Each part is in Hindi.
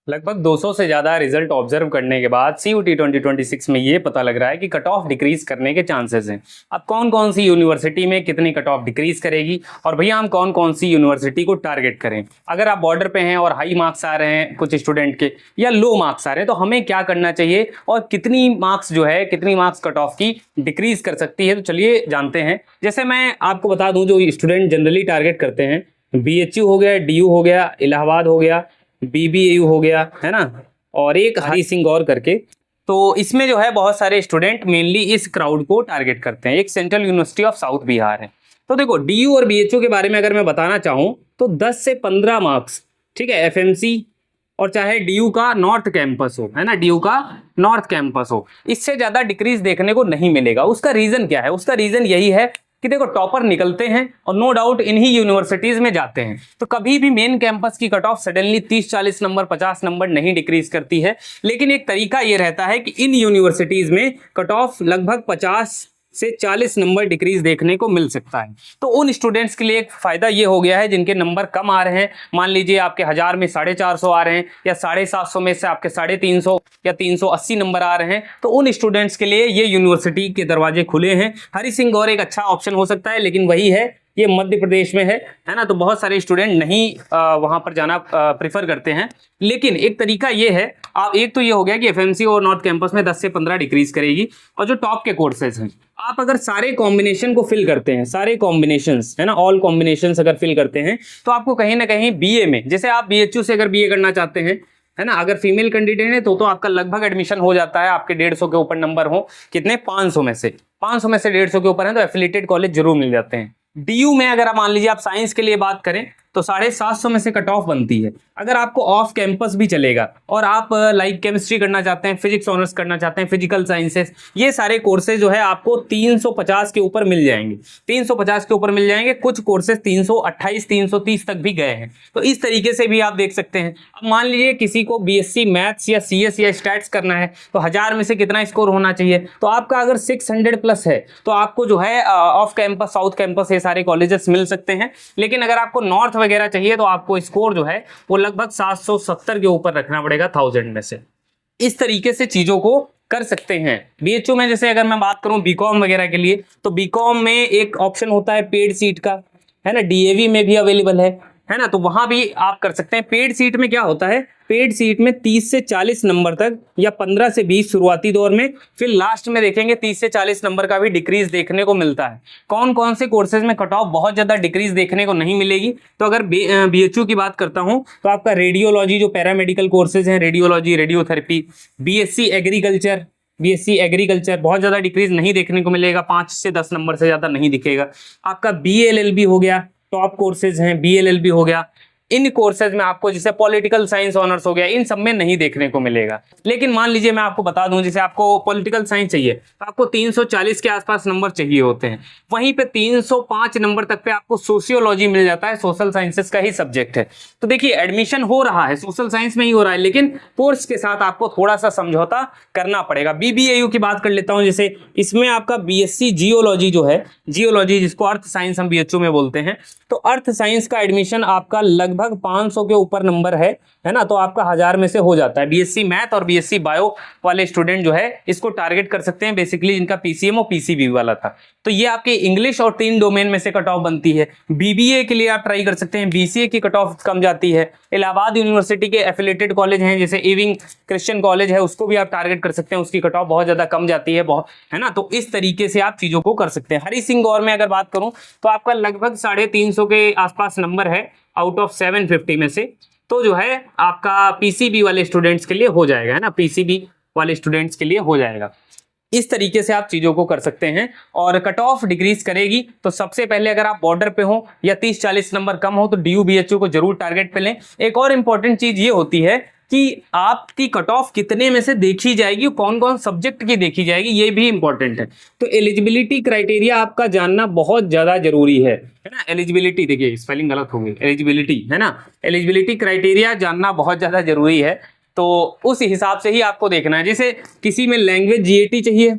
लगभग 200 से ज़्यादा रिजल्ट ऑब्जर्व करने के बाद CUT 2026 में ये पता लग रहा है कि कट ऑफ डिक्रीज करने के चांसेस हैं। अब कौन कौन सी यूनिवर्सिटी में कितनी कट ऑफ डिक्रीज करेगी और भैया हम कौन कौन सी यूनिवर्सिटी को टारगेट करें। अगर आप बॉर्डर पे हैं और हाई मार्क्स आ रहे हैं कुछ स्टूडेंट के या लो मार्क्स आ रहे हैं तो हमें क्या करना चाहिए और कितनी मार्क्स कट ऑफ की डिक्रीज कर सकती है। तो चलिए जानते हैं। जैसे मैं आपको बता दूं, जो स्टूडेंट जनरली टारगेट करते हैं, BHU हो गया, DU हो गया, इलाहाबाद हो गया, BBAU हो गया, है ना, और एक हरी सिंह गौर करके। तो इसमें जो है बहुत सारे स्टूडेंट मेनली इस क्राउड को टारगेट करते हैं। एक central university of south Bihar है। तो देखो, DU और BHU के बारे में अगर मैं बताना चाहूँ तो 10 से 15 मार्क्स, ठीक है, FMC और चाहे DU का नॉर्थ कैंपस हो, है ना, DU का नॉर्थ कैंपस हो, इससे ज्यादा डिक्रीज देखने को नहीं मिलेगा। उसका रीजन क्या है? उसका रीजन यही है कि देखो, टॉपर निकलते हैं और नो डाउट इन्हीं यूनिवर्सिटीज में जाते हैं। तो कभी भी मेन कैंपस की cut off suddenly 30-40 number 50 number नहीं डिक्रीज करती है। लेकिन एक तरीका ये रहता है कि इन यूनिवर्सिटीज में कट ऑफ लगभग 50 से 40 नंबर डिक्रीज देखने को मिल सकता है। तो उन स्टूडेंट्स के लिए एक फायदा ये हो गया है जिनके नंबर कम आ रहे हैं। मान लीजिए आपके 1000 में 450 आ रहे हैं या 750 में से आपके 350 या 380 नंबर आ रहे हैं, तो उन स्टूडेंट्स के लिए ये यूनिवर्सिटी के दरवाजे खुले हैं। हरि सिंह गौर एक अच्छा ऑप्शन हो सकता है, लेकिन वही है, ये मध्य प्रदेश में है ना, तो बहुत सारे स्टूडेंट नहीं वहां पर जाना प्रेफर करते हैं। लेकिन एक तरीका ये है, आप एक तो ये हो गया कि FMC और नॉर्थ कैंपस में 10 से 15 डिक्रीज करेगी। और जो टॉप के कोर्सेज हैं, आप अगर सारे कॉम्बिनेशन को फिल करते हैं, सारे कॉम्बिनेशंस, है ना, ऑल कॉम्बिनेशंस अगर फिल करते हैं, तो आपको कहीं ना कहीं BA में, जैसे आप BHU से अगर BA करना चाहते हैं, है ना, अगर फीमेल कैंडिडेट है तो आपका लगभग एडमिशन हो जाता है। आपके 150 के ऊपर नंबर हो, कितने, 500 में से 150 के ऊपर है तो एफिलिएटेड कॉलेज जरूर मिल जाते हैं। DU में अगर आप मान लीजिए आप साइंस के लिए बात करें तो 750 में से कट ऑफ बनती है। अगर आपको ऑफ कैंपस भी चलेगा और आप लाइक केमिस्ट्री करना चाहते हैं, फिजिक्स ऑनर्स करना चाहते हैं, फिजिकल साइंसेस, ये सारे कोर्सेज जो है आपको 350 के ऊपर मिल जाएंगे। 350 के ऊपर मिल जाएंगे। कुछ कोर्सेज 328 330 तक भी गए हैं। तो इस तरीके से भी आप देख सकते हैं। अब मान लीजिए किसी को BSc मैथ्स या CS या स्टैट्स करना है तो 1000 में से कितना स्कोर होना चाहिए, तो आपका अगर 600 प्लस है तो आपको जो है ऑफ कैंपस, साउथ कैंपस, ये सारे कॉलेजेस मिल सकते हैं। लेकिन अगर आपको नॉर्थ वगैरह चाहिए तो आपको स्कोर जो है वो लगभग 770 के ऊपर रखना पड़ेगा 1000 में से। इस तरीके से चीजों को कर सकते हैं। BHU में जैसे अगर मैं बात करूं BCom वगैरह के लिए, तो BCom में एक ऑप्शन होता है पेड सीट का, है ना, DAV में भी अवेलेबल है ना, तो वहां भी आप कर सकते हैं। पेड सीट में क्या होता है, पेड सीट में 30 से 40 नंबर तक या 15 से 20 शुरुआती दौर में, फिर लास्ट में देखेंगे 30 से 40 नंबर का भी डिक्रीज देखने को मिलता है। कौन कौन से कोर्सेज में कट ऑफ बहुत ज्यादा डिक्रीज देखने को नहीं मिलेगी, तो अगर BHU की बात करता हूं तो आपका रेडियोलॉजी, जो पैरामेडिकल कोर्सेज हैं, रेडियोलॉजी, रेडियोथेरेपी, BSc एग्रीकल्चर बहुत ज्यादा डिक्रीज नहीं देखने को मिलेगा, 5 से 10 नंबर से ज्यादा नहीं दिखेगा। आपका BLLB हो गया, टॉप कोर्सेज हैं, BLLB हो गया। इन कोर्सेज में आपको, जैसे पॉलिटिकल साइंस ऑनर्स हो गया, इन सब में नहीं देखने को मिलेगा। लेकिन मान लीजिए मैं आपको बता दूं, जैसे आपको पॉलिटिकल साइंस चाहिए तो आपको 340 के आसपास नंबर चाहिए होते हैं। वहीं पे 305 नंबर तक पे आपको सोशियोलॉजी मिल जाता है, सोशल साइंसेस का ही सब्जेक्ट है। तो देखिए, एडमिशन हो रहा है सोशल साइंस में ही हो रहा है, लेकिन कोर्स के साथ आपको थोड़ा सा समझौता करना पड़ेगा। BBAU की बात कर लेता हूं, जैसे इसमें आपका BSc जियोलॉजी जो है, जियोलॉजी जिसको अर्थ साइंस हम BHU में बोलते हैं, तो अर्थ साइंस का एडमिशन आपका लगभग 500 के ऊपर नंबर है ना, तो आपका 1000 में से हो जाता है। BSc मैथ और BSc बायो वाले स्टूडेंट जो है इसको टारगेट कर सकते हैं, बेसिकली जिनका PCM और PCB वाला था। तो ये आपके इंग्लिश और 3 डोमेन में से कट ऑफ बनती है। BBA के लिए आप ट्राई कर सकते हैं, BCA की कट ऑफ कम जाती है। इलाहाबाद यूनिवर्सिटी के एफिलेटेड कॉलेज हैं, जैसे इविंग क्रिश्चियन कॉलेज है, उसको भी आप टारगेट कर सकते हैं, उसकी कट ऑफ बहुत ज्यादा कम जाती है, बहुत, है ना। तो इस तरीके से आप चीजों को कर सकते हैं। हरि सिंह गौर में अगर बात करूं तो आपका लगभग 350 के आसपास नंबर है आउट ऑफ 750 में से, तो जो है आपका PCB वाले स्टूडेंट्स के लिए हो जाएगा, है ना, PCB वाले स्टूडेंट्स के लिए हो जाएगा। इस तरीके से आप चीजों को कर सकते हैं। और कट ऑफ डिक्रीज करेगी तो सबसे पहले अगर आप बॉर्डर पे हो या 30-40 नंबर कम हो तो DU BHU को जरूर टारगेट पे लें। एक और इंपॉर्टेंट चीज ये होती है कि आपकी कट ऑफ कितने में से देखी जाएगी, कौन कौन सब्जेक्ट की देखी जाएगी, ये भी इंपॉर्टेंट है। तो एलिजिबिलिटी क्राइटेरिया आपका जानना बहुत ज्यादा जरूरी है ना। एलिजिबिलिटी, देखिए स्पेलिंग गलत होगी, एलिजिबिलिटी, है ना, एलिजिबिलिटी क्राइटेरिया जानना बहुत ज्यादा जरूरी है। तो उस हिसाब से ही आपको देखना है। जैसे किसी में लैंग्वेज GAT चाहिए,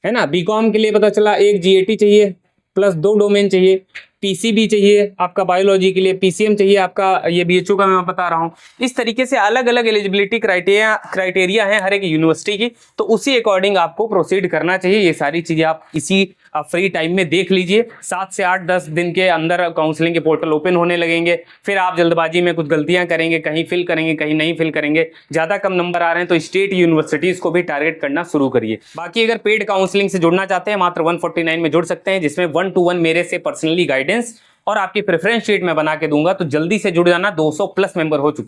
है ना, BCom के लिए पता चला एक GAT चाहिए प्लस 2 डोमेन चाहिए, पीसीबी चाहिए आपका बायोलॉजी के लिए, पीसीएम चाहिए आपका ये बीएचयू का मैं बता रहा हूँ। इस तरीके से अलग अलग एलिजिबिलिटी क्राइटेरिया है हर एक यूनिवर्सिटी की, तो उसी अकॉर्डिंग आपको प्रोसीड करना चाहिए। ये सारी चीजें आप इसी फ्री टाइम में देख लीजिए। 7 से 8-10 दिन के अंदर काउंसलिंग के पोर्टल ओपन होने लगेंगे। फिर आप जल्दबाजी में कुछ गलतियां करेंगे, कहीं फिल करेंगे कहीं नहीं फिल करेंगे, ज्यादा कम नंबर आ रहे हैं तो स्टेट यूनिवर्सिटीज को भी टारगेट करना शुरू करिए। बाकी अगर पेड काउंसलिंग से जुड़ना चाहते हैं मात्र 149 में जुड़ सकते हैं, जिसमें 1-to-1 मेरे से पर्सनली गाइडेंस और आपकी प्रेफरेंस शीट में बना के दूंगा। तो जल्दी से जुड़ जाना, 200 प्लस मेंबर हो चुके हैं।